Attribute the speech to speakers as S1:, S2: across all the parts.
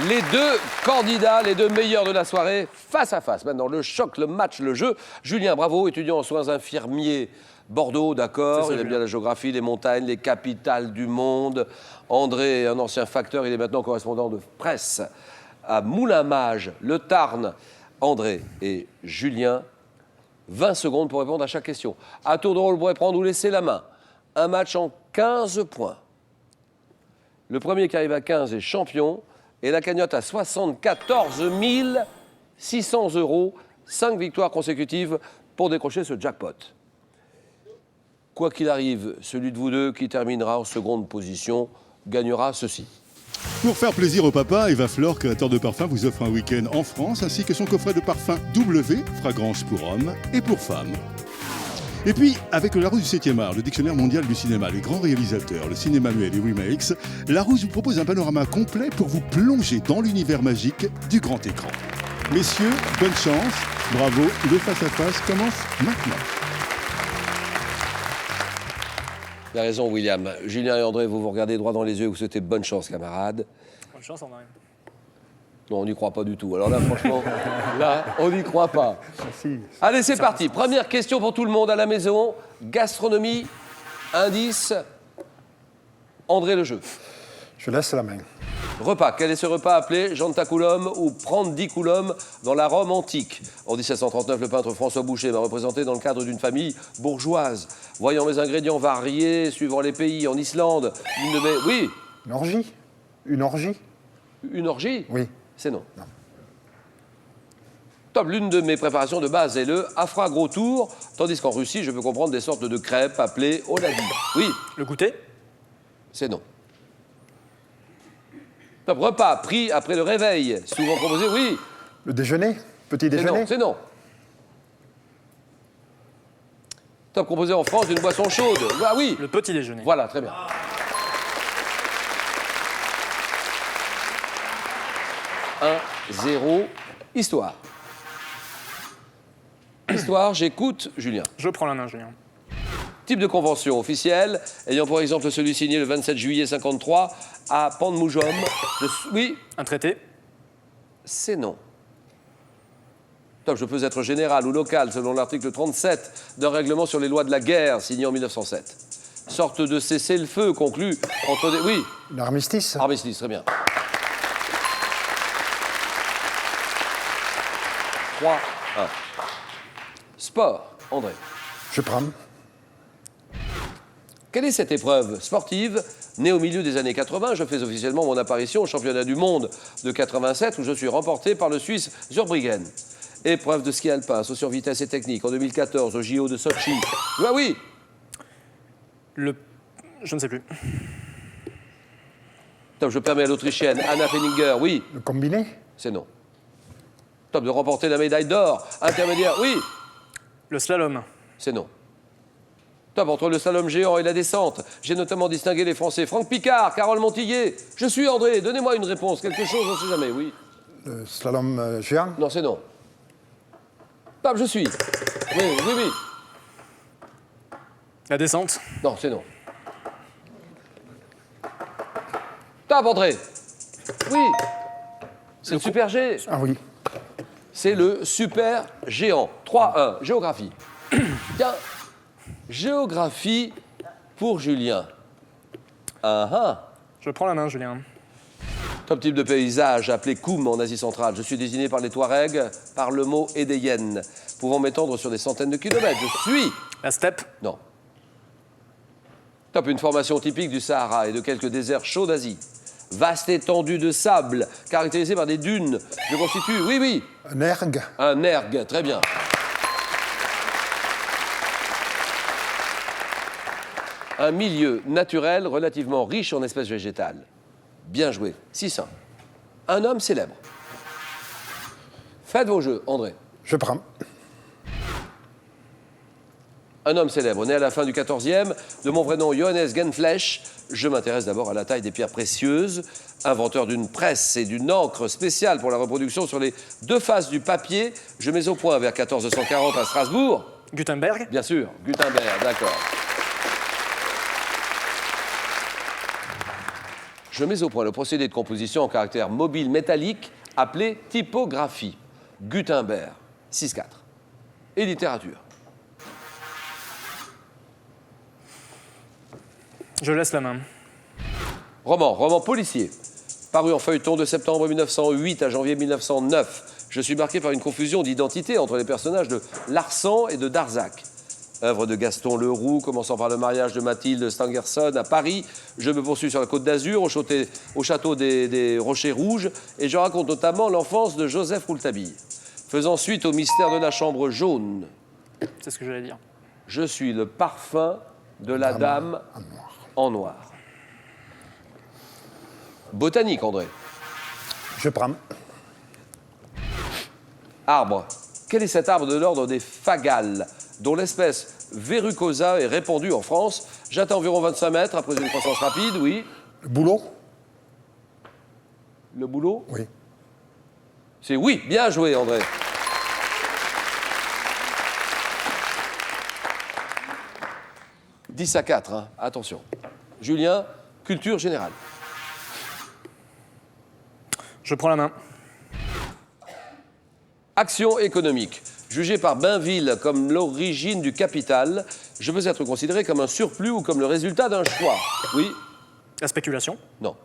S1: Les deux candidats, les deux meilleurs de la soirée, face à face. Maintenant, le choc, le match, le jeu. Julien, bravo, étudiant en soins infirmiers, Bordeaux, d'accord. Il aime bien la géographie, les montagnes, les capitales du monde. André, un ancien facteur, il est maintenant correspondant de presse à Moulins-Mage, le Tarn. André et Julien, 20 secondes pour répondre à chaque question. À tour de rôle, vous pourrez prendre ou laisser la main. Un match en 15 points. Le premier qui arrive à 15 est champion. Et la cagnotte à 74 600 €. 5 victoires consécutives pour décrocher ce jackpot. Quoi qu'il arrive, celui de vous deux qui terminera en seconde position gagnera ceci.
S2: Pour faire plaisir au papa, Eva Flore, créateur de parfums, vous offre un week-end en France ainsi que son coffret de parfums W, fragrance pour hommes et pour femmes. Et puis, avec le Larousse du 7e art, le dictionnaire mondial du cinéma, les grands réalisateurs, le cinéma muet et les remakes, Larousse vous propose un panorama complet pour vous plonger dans l'univers magique du grand écran. Messieurs, bonne chance, bravo, le face-à-face commence maintenant.
S1: Il a raison, William. Julien et André, vous vous regardez droit dans les yeux et vous souhaitez bonne chance, camarades.
S3: Bonne chance, André.
S1: Non, on n'y croit pas du tout. Alors là, franchement, là, on n'y croit pas.
S4: Merci.
S1: Allez, c'est parti. Première question pour tout le monde à la maison. Gastronomie, indice. André, le jeu.
S4: Je laisse la main.
S1: Repas. Quel est ce repas appelé Jantaculum ou Prandiculum dans la Rome antique? En 1739, le peintre François Boucher m'a représenté dans le cadre d'une famille bourgeoise. Voyant mes ingrédients variés suivant les pays, en Islande, une de mes... Oui.
S4: Une orgie? Une orgie?
S1: Une orgie?
S4: Oui.
S1: C'est non.
S4: Non.
S1: Top, l'une de mes préparations de base est le afragrotour, tandis qu'en Russie, je peux comprendre des sortes de crêpes appelées oladi. Oui.
S3: Le goûter?
S1: C'est non. Top, repas pris après le réveil, souvent proposé, oui.
S4: Le déjeuner? Petit
S1: C'est
S4: déjeuner?
S1: non, c'est non. Top, composé en France d'une boisson chaude. Ah oui.
S3: Le petit déjeuner.
S1: Voilà, très bien. Un, 0, histoire. Histoire, j'écoute Julien.
S3: Je prends la main, Julien.
S1: Type de convention officielle, ayant pour exemple celui signé le 27 juillet 53 à Panmoujom. Oui,
S3: Un traité?
S1: c'est non. Top, je peux être général ou local selon l'article 37 d'un règlement sur les lois de la guerre signé en 1907. Sorte de cessez-le-feu conclu entre des... Oui,
S4: L'armistice?
S1: armistice, très bien. 3, 1. Sport, André.
S4: Je prends.
S1: Quelle est cette épreuve sportive? Née au milieu des années 80, je fais officiellement mon apparition au championnat du monde de 87 où je suis remporté par le Suisse Zurbriggen. Épreuve de ski alpin, saut sur vitesse et technique en 2014 au JO de Sochi. Ah oui.
S3: Le... Je ne sais plus.
S1: Top, je permets à l'Autrichienne Anna Fenninger, oui.
S4: Le combiné?
S1: C'est non. Top, de remporter la médaille d'or intermédiaire, oui.
S3: Le slalom?
S1: C'est non. Top, entre le slalom géant et la descente, j'ai notamment distingué les Français Franck Picard, Carole Montillet. Je suis André, donnez-moi une réponse, quelque chose, on ne sait jamais, oui.
S4: Le slalom géant?
S1: Non, c'est non. Top, je suis. Oui, oui, oui.
S3: La descente?
S1: Non, c'est non. Top, André. Oui. C'est le super G.
S4: Ah oui.
S1: C'est le super géant. 3-1, géographie. Tiens, géographie pour Julien. Ah ah.
S3: Je prends la main, Julien.
S1: Top type de paysage appelé Koum en Asie centrale. Je suis désigné par les Touaregs par le mot Édéyenne, pouvant m'étendre sur des centaines de kilomètres. Je suis...
S3: La steppe?
S1: Non. Top, une formation typique du Sahara et de quelques déserts chauds d'Asie. Vaste étendue de sable, caractérisée par des dunes. Je constitue, oui, oui,
S4: Un ergue?
S1: un ergue. Très bien. Un milieu naturel relativement riche en espèces végétales. Bien joué. 6-1. Un homme célèbre. Faites vos jeux, André.
S4: Je prends.
S1: Un homme célèbre, né à la fin du XIVe, de mon vrai nom Johannes Genflesch. Je m'intéresse d'abord à la taille des pierres précieuses. Inventeur d'une presse et d'une encre spéciale pour la reproduction sur les deux faces du papier, je mets au point vers 1440 à Strasbourg.
S3: Gutenberg?
S1: Bien sûr, Gutenberg, d'accord. Je mets au point le procédé de composition en caractère mobile métallique appelé typographie. Gutenberg, 6-4. Et littérature.
S3: Je laisse la main.
S1: Roman policier. Paru en feuilleton de septembre 1908 à janvier 1909. Je suis marqué par une confusion d'identité entre les personnages de Larsan et de Darzac. Œuvre de Gaston Leroux, commençant par le mariage de Mathilde Stangerson à Paris. Je me poursuis sur la Côte d'Azur, au château des Rochers Rouges, et je raconte notamment l'enfance de Joseph Rouletabille. Faisant suite au mystère de la chambre jaune.
S3: C'est ce que j'allais dire.
S1: Je suis le parfum de la dame en noir. Botanique, André.
S4: Je prends.
S1: Arbre. Quel est cet arbre de l'ordre des fagales, dont l'espèce Verrucosa est répandue en France? J'atteins environ 25 mètres après une croissance rapide, oui.
S4: Le boulot?
S1: Le boulot?
S4: Oui.
S1: C'est oui. Bien joué, André. « 10-4, hein. Attention. Julien, culture générale.
S3: Je prends la main.
S1: Action économique. Jugé par Bainville comme l'origine du capital, je veux être considéré comme un surplus ou comme le résultat d'un choix. Oui?
S3: La spéculation.
S1: Non.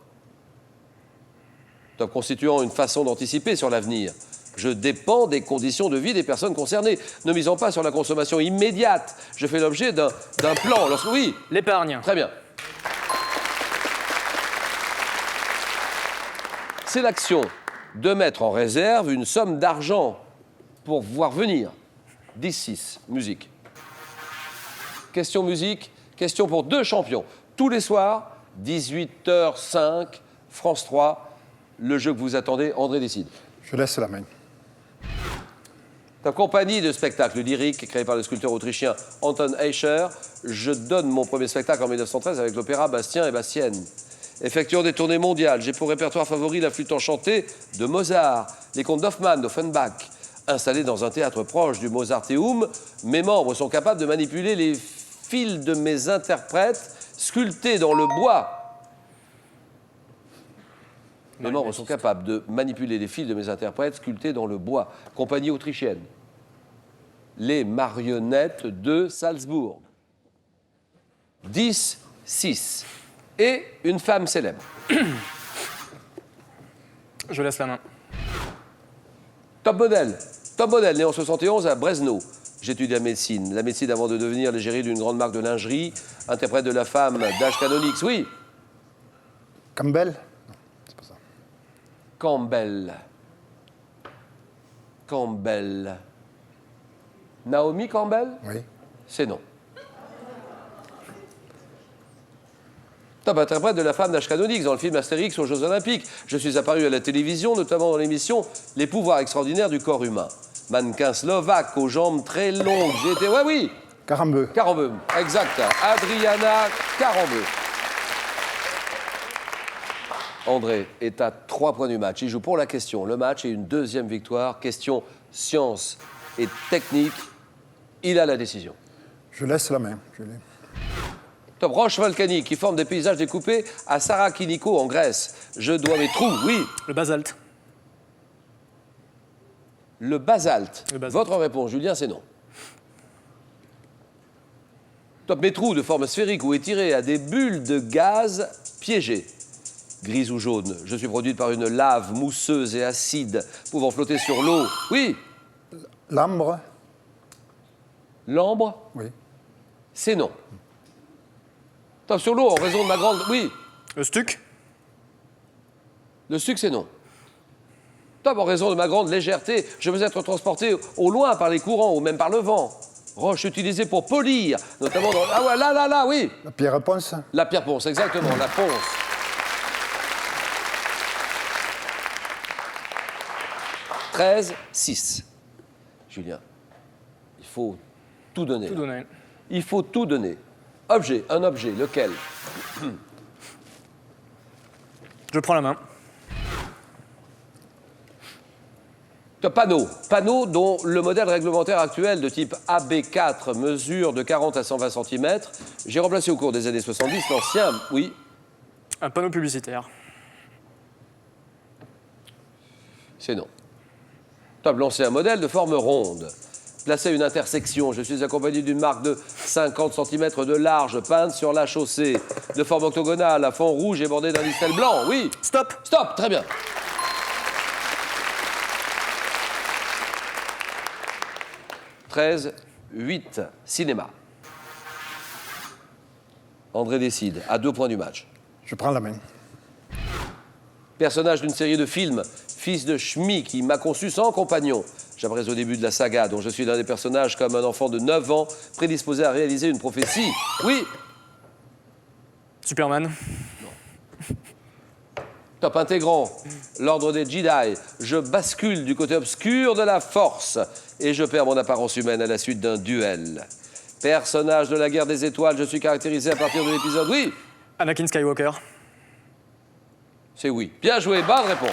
S1: Top constituant une façon d'anticiper sur l'avenir. Je dépends des conditions de vie des personnes concernées, ne misant pas sur la consommation immédiate. Je fais l'objet d'un plan. Lorsque... Oui?
S3: L'épargne.
S1: Très bien. C'est l'action de mettre en réserve une somme d'argent pour voir venir. 10-6, musique. Question musique, question pour 2 champions. Tous les soirs, 18h05, France 3, le jeu que vous attendez, André décide.
S4: Je laisse la main.
S1: Ta compagnie de spectacle lyrique créée par le sculpteur autrichien Anton Escher, je donne mon premier spectacle en 1913 avec l'opéra Bastien et Bastienne. Effectuant des tournées mondiales, j'ai pour répertoire favori la flûte enchantée de Mozart, les contes d'Hoffmann, d'Offenbach. Installé dans un théâtre proche du Mozarteum, mes membres sont capables de manipuler les fils de mes interprètes sculptés dans le bois. Mes membres sont capables de manipuler les fils de mes interprètes sculptés dans le bois. Compagnie autrichienne. Les marionnettes de Salzbourg. 10-6. Et une femme célèbre.
S3: Je laisse la main.
S1: Top modèle. Top modèle, né en 71 à Bresno. J'étudie la médecine. La médecine avant de devenir l'égérie d'une grande marque de lingerie. Interprète de la femme d'âge canonique. Oui.
S4: Campbell? Non, c'est pas ça.
S1: Campbell. Campbell. Naomi Campbell?
S4: Oui.
S1: C'est non. Top interprète de la femme d'âge canonique dans le film Astérix aux Jeux Olympiques. Je suis apparu à la télévision, notamment dans l'émission Les pouvoirs extraordinaires du corps humain. Mannequin slovaque aux jambes très longues. J'ai été... Ouais, oui.
S4: Carambeu.
S1: Carambeu, exact. Adriana Carambeu. André est à 3 points du match. Il joue pour la question, le match et une deuxième victoire. Question science et technique. Il a la décision.
S4: Je laisse la main. Je l'ai.
S1: Top roche volcanique qui forme des paysages découpés à Sarakiniko en Grèce. Je dois mes trous, oui.
S3: Le basalte.
S1: Le basalte.
S3: Le basalte.
S1: Votre réponse, Julien, c'est non. Top mes trous de forme sphérique ou étirée à des bulles de gaz piégées. Grise ou jaune. Je suis produite par une lave mousseuse et acide pouvant flotter sur l'eau. Oui.
S4: L'ambre?
S1: L'ambre,
S4: Oui.
S1: c'est non. Top sur l'eau en raison de ma grande... Oui.
S3: Le stuc.
S1: Le sucre, c'est non. Top en raison de ma grande légèreté, je veux être transporté au loin par les courants ou même par le vent. Roche utilisée pour polir, notamment dans... Ah ouais, là, oui.
S4: La pierre ponce?
S1: La pierre ponce, exactement, la ponce. « 13-6. Julien, il faut tout donner.
S3: Tout donné.
S1: Il faut tout donner. Objet, un objet, lequel?
S3: Je prends la main.
S1: Panneau. Panneau dont le modèle réglementaire actuel de type AB4 mesure de 40 à 120 cm. J'ai remplacé au cours des années 70 l'ancien, oui.
S3: Un panneau publicitaire.
S1: C'est non. Top, lancer un modèle de forme ronde. Placer une intersection. Je suis accompagné d'une marque de 50 cm de large, peinte sur la chaussée, de forme octogonale, à fond rouge et bordé d'un listel blanc. Oui.
S3: Stop.
S1: Stop, très bien. « 13-8, cinéma. André décide, à 2 points du match.
S4: Je prends la main.
S1: Personnage d'une série de films, fils de Shmi qui m'a conçu sans compagnon. J'apparais au début de la saga, dont je suis l'un des personnages comme un enfant de 9 ans, prédisposé à réaliser une prophétie. Oui.
S3: Superman.
S1: Top intégrant, l'ordre des Jedi. Je bascule du côté obscur de la force et je perds mon apparence humaine à la suite d'un duel. Personnage de la guerre des étoiles, je suis caractérisé à partir de l'épisode... Oui.
S3: Anakin Skywalker.
S1: C'est oui. Bien joué, bonne réponse.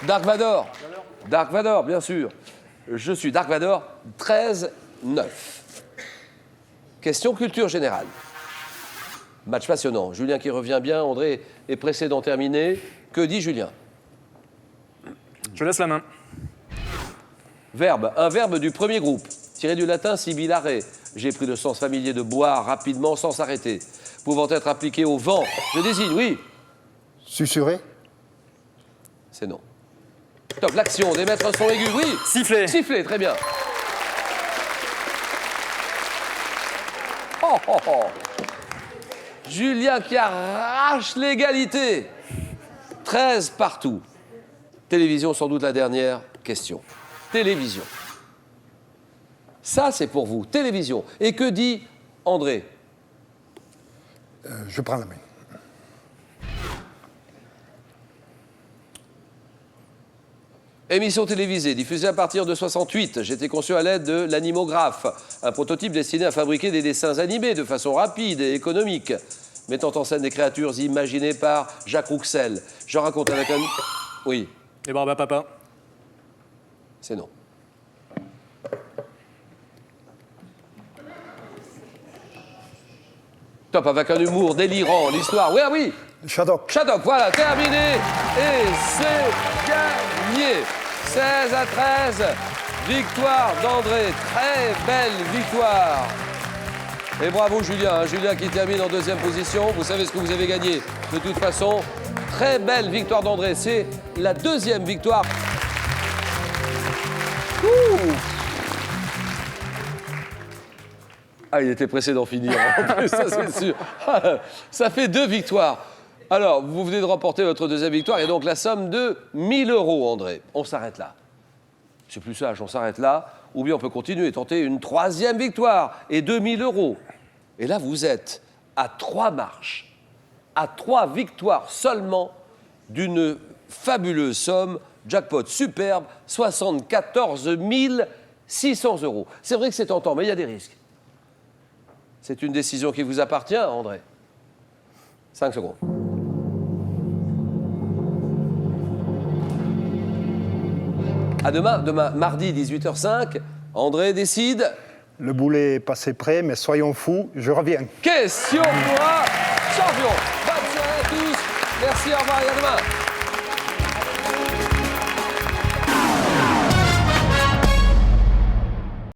S1: Dark Vador. Dark Vador, bien sûr. Je suis Dark Vador, 13-9. Question culture générale. Match passionnant. Julien qui revient bien, André est pressé d'en terminer. Que dit Julien?
S3: Je laisse la main.
S1: Verbe. Un verbe du premier groupe. Tiré du latin sibilare. J'ai pris le sens familier de boire rapidement sans s'arrêter. Pouvant être appliqué au vent. Je désigne, oui.
S4: Susurrer.
S1: C'est non. Top, l'action, d'émettre un son aigu, oui.
S3: Siffler.
S1: Siffler, très bien. Oh, oh, oh. Julien qui arrache l'égalité. 13 partout. Télévision, sans doute la dernière question. Télévision. Ça, c'est pour vous. Télévision. Et que dit André?
S4: Je prends la main.
S1: Émission télévisée, diffusée à partir de 68. J'étais conçu à l'aide de l'animographe, un prototype destiné à fabriquer des dessins animés de façon rapide et économique, mettant en scène des créatures imaginées par Jacques Rouxel. Je raconte avec un... Oui,
S3: Les Barbas Papa.
S1: c'est non. Top, avec un humour délirant, l'histoire... Oui, ah oui.
S4: Shadok.
S1: Shadok, voilà, terminé. Et c'est gagné. 16 à 13. Victoire d'André. Très belle victoire. Et bravo Julien. Hein. Julien qui termine en 2e position. Vous savez ce que vous avez gagné. De toute façon, très belle victoire d'André. C'est la 2e victoire. Ouh. Ah, il était pressé d'en finir. En plus, ça c'est sûr. Ça fait 2 victoires. Alors, vous venez de remporter votre 2e victoire et donc la somme de 1 000 €, André. On s'arrête là. C'est plus sage, on s'arrête là. Ou bien on peut continuer et tenter une 3e victoire et 2 000 €. Et là, vous êtes à 3 marches, à 3 victoires seulement d'une fabuleuse somme, jackpot superbe, 74 600 €. C'est vrai que c'est tentant, mais il y a des risques. C'est une décision qui vous appartient, André. 5 secondes. À demain, mardi 18h05, André décide.
S4: Le boulet est passé près, mais soyons fous, je reviens.
S1: Question pour un champion. Bonne soirée à tous. Merci, au revoir et à demain.